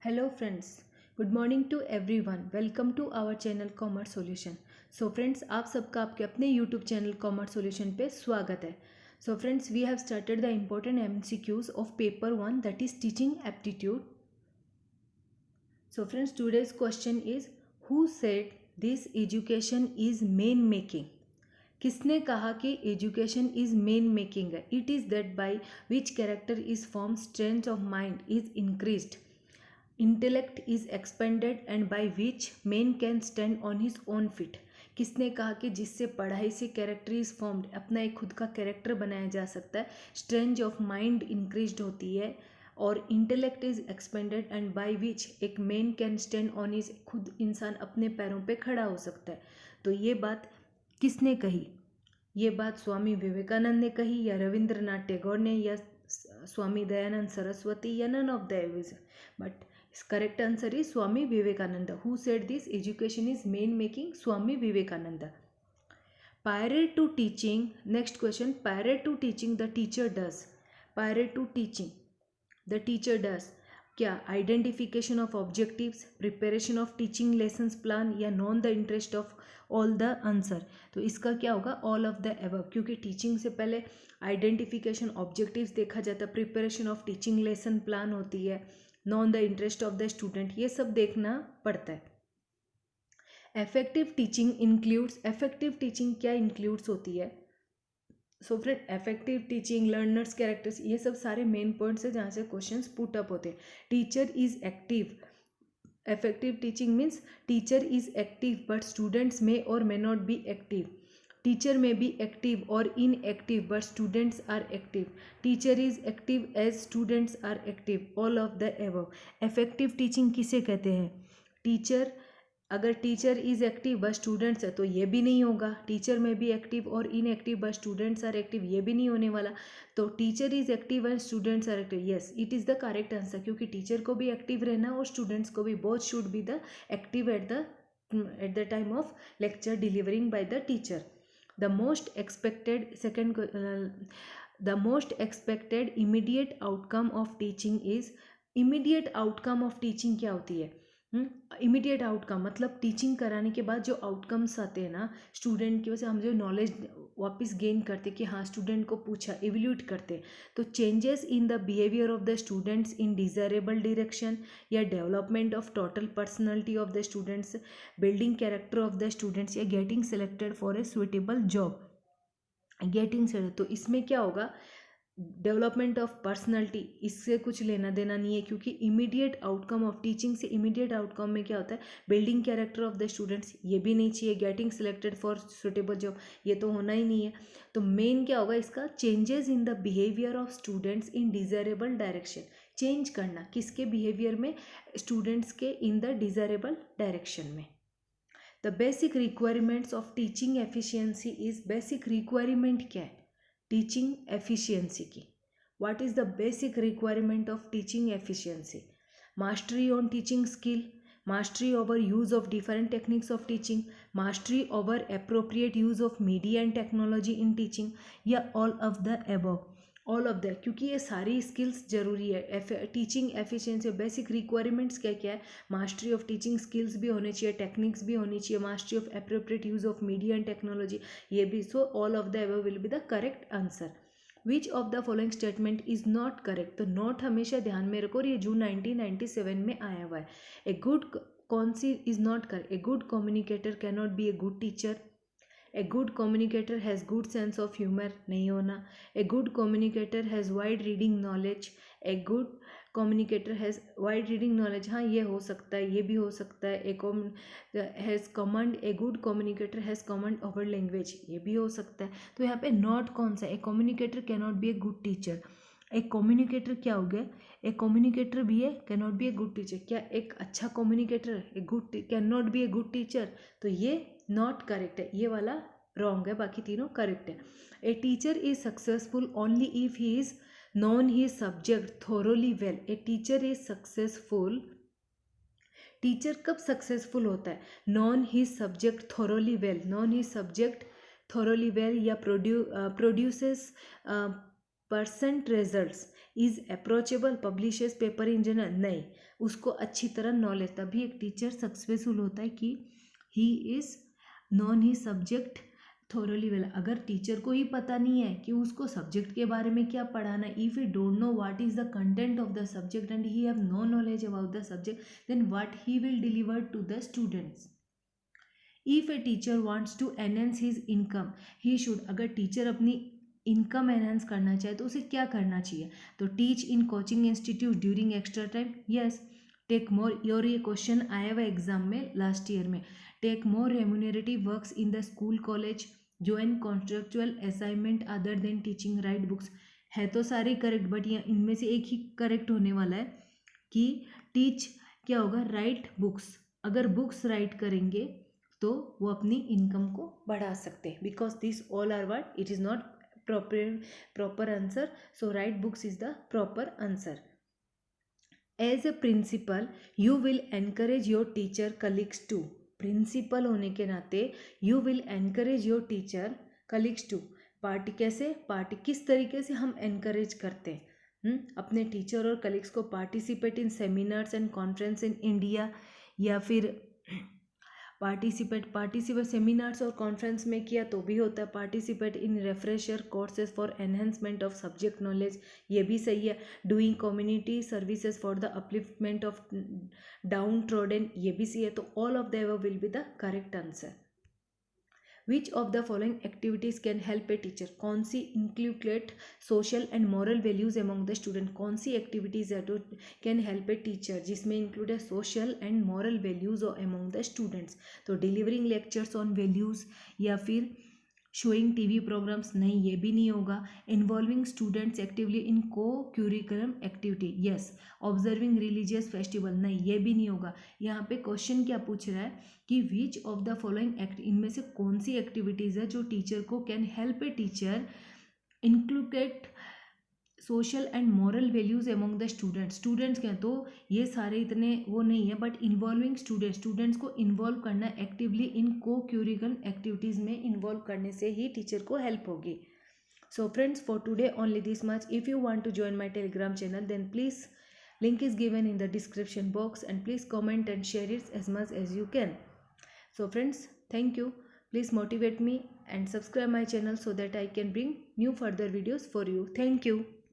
Hello friends, good morning to everyone. Welcome to our channel Commerce Solution. So friends, आप सबका आपके अपने YouTube channel Commerce Solution पे स्वागत है. So friends, we have started the important MCQs of paper 1, that is teaching aptitude. So friends, today's question is, who said this education is man making? किसने कहा कि एजुकेशन इज मेन मेकिंग है? It is that by which character is form strength of mind is increased, intellect is expanded and by which man can stand on his own feet. किसने कहा कि जिससे पढ़ाई से कैरेक्टर इज फॉर्म्ड, अपना एक खुद का कैरेक्टर बनाया जा सकता है, स्ट्रेंथ ऑफ माइंड इंक्रीज्ड होती है और intellect is expanded and by which एक man can stand on his, खुद इंसान अपने पैरों पे खड़ा हो सकता है. तो ये बात किसने कही? ये बात स्वामी विवेकानंद ने कही या रविंद्रनाथ टैगोर ने या स्वामी दयानंद सरस्वती या none of the above. But correct answer is Swami Vivekananda. Who said this education is man making? Swami Vivekananda. Prior to teaching, next question, prior to teaching the teacher does. Prior to teaching the teacher does क्या? Identification of objectives, preparation of teaching lessons plan या know the interest of all the answer. तो इसका क्या होगा? All of the above, क्योंकि teaching से पहले identification objectives देखा जाता है, preparation of teaching lesson plan होती है, know the interest of the student, ये सब देखना पड़ता है. Effective teaching includes, effective teaching क्या इंक्लूड्स होती है? So friend, effective teaching, learners characters, ये सब सारे मेन पॉइंट्स है जहाँ से क्वेश्चंस पुट अप होते हैं. Teacher is active. Effective teaching means teacher is active but students may or may not be active. Teacher may be active और inactive but students are active. Teacher is active as students are active. All of the above. Effective teaching किसे कहते हैं? Teacher, अगर teacher is active but students है तो ये भी नहीं होगा. टीचर में भी एक्टिव और inactive but students are active, ये भी नहीं होने वाला. तो teacher is active and students are active. Yes, it is the correct answer, क्योंकि टीचर को भी एक्टिव रहना और स्टूडेंट्स को भी, both should be the active at the time of lecture delivering by the teacher. The most expected second, the most expected immediate outcome of teaching is. Immediate outcome of teaching क्या होती है? Immediate outcome मतलब teaching कराने के बाद जो outcomes आते हैं ना स्टूडेंट की वजह से, हम जो नॉलेज वापस गेन करते कि हाँ स्टूडेंट को पूछा, एवल्यूट करते. तो changes in the behaviour of the students in desirable direction या development of total personality of the students, building character of the students या getting selected for a suitable job. Getting select, तो इसमें क्या होगा? Development of personality, इससे कुछ लेना देना नहीं है, क्योंकि इमीडिएट आउटकम ऑफ टीचिंग से इमीडिएट आउटकम में क्या होता है? Building character of the students, ये भी नहीं चाहिए. Getting selected for suitable job, ये तो होना ही नहीं है. तो मेन क्या होगा इसका? Changes in the behaviour of students in desirable direction. Change करना किसके बिहेवियर में? स्टूडेंट्स के इन द डिजायरेबल डायरेक्शन में. The basic requirements of teaching efficiency is. Basic requirement क्या है टीचिंग एफिशिएंसी की? What is the basic requirement of teaching efficiency? Mastery on teaching skill, mastery over use of different techniques of teaching, mastery over appropriate use of media and technology in teaching, या all of the above. All of the, क्योंकि ये सारी skills जरूरी है. Teaching efficiency basic requirements क्या क्या है? Mastery of teaching skills भी होने चाहिए, टेक्निक्स भी होनी चाहिए, mastery of appropriate use of media and technology, ये भी. So all of the above will be the correct answer. Which of the following statement is not correct? तो not हमेशा ध्यान में रखो, और ये जून 1997 में आया हुआ है. ए गुड, कौन सी is not correct? A good communicator can not be a good teacher. A good communicator has good sense of humour, नहीं होना. A good communicator has wide reading knowledge. A good communicator has wide reading knowledge, हाँ ये हो सकता है, ये भी हो सकता है. A has command, A good communicator has command over language, ये भी हो सकता है. तो यहाँ पे नॉट कौन सा? A communicator can not be a good teacher. एक कम्युनिकेटर क्या हो गया? एक कम्युनिकेटर भी है, can not be a good teacher. क्या एक अच्छा communicator a good can not be a good teacher? तो ये नॉट करेक्ट है, ये वाला रॉन्ग है, बाकी तीनों करेक्ट है. A teacher is successful only if he is non he subject thoroughly well. A teacher is successful, teacher कब सक्सेसफुल होता है? नॉन ही सब्जेक्ट थोरोली वेल. नॉन ही सब्जेक्ट थोरोली वेल या produces percent results. Is approachable, publishes paper in journal, नहीं, उसको अच्छी तरह knowledge, तभी एक टीचर सक्सेसफुल होता है कि he is non he subject thoroughly well. अगर टीचर को ही पता नहीं है कि उसको सब्जेक्ट के बारे में क्या पढ़ाना है, if he don't know what is the content of the subject and he have no knowledge about the subject, then what he will deliver to the students. If a teacher wants to enhance his income, he should, अगर teacher अपनी income enhance करना चाहे तो उसे क्या करना चाहिए, तो teach in coaching institute during extra time, yes. Take more, और ये क्वेश्चन आया हुआ एग्जाम में लास्ट ईयर में, take more remunerative works in the school college, join contractual assignment other than teaching, write books, है तो सारे करेक्ट, बट यहाँ इनमें से एक ही करेक्ट होने वाला है कि टीच क्या होगा, राइट बुक्स, अगर बुक्स राइट करेंगे तो वो अपनी इनकम को बढ़ा सकते हैं, because this all are word, it is not proper answer, so write books is the proper answer. As a principal you will encourage your teacher colleagues to, principal होने के नाते you will encourage your teacher colleagues to, party कैसे, party किस तरीके से हम encourage करते हैं अपने टीचर और कलीग्स को, participate in seminars and conference in India, या फिर पार्टिसिपेट सेमिनार्स और कॉन्फ्रेंस में किया तो भी होता है, participate in refresher courses for enhancement of subject knowledge, ये भी सही है, doing community services for the upliftment of downtrodden, ये भी सही है, तो all of the above will be the correct answer. Which of the following activities can help a teacher, कौन सी include social and moral values among the student, कौन सी activities है तो कैन हेल्प ए टीचर जिसमें include है social and moral values among the students, तो delivering lectures on values, या फिर शोइंग टीवी प्रोग्राम्स, नहीं ये भी नहीं होगा, इन्वॉल्विंग स्टूडेंट्स एक्टिवली इन को curriculum activity, yes, observing religious festival, नहीं ये भी नहीं होगा। यहाँ पे क्वेश्चन क्या पूछ रहा है कि which of the following act, इनमें से कौन सी एक्टिविटीज़ है जो टीचर को can help a teacher included social and moral values among the students के हैं, तो ये सारे इतने वो नहीं है, बट इन्वॉल्विंग स्टूडेंट्स को इन्वॉल्व करना actively in co-curricular activities में इन्वॉल्व करने से ही टीचर को हेल्प होगी। So friends, for today only this much, if you want to join my telegram channel then please, link is given in the description box, and please comment and share it as much as you can. So friends, thank you, please motivate me and subscribe my channel so that I can bring new further videos for you. Thank you.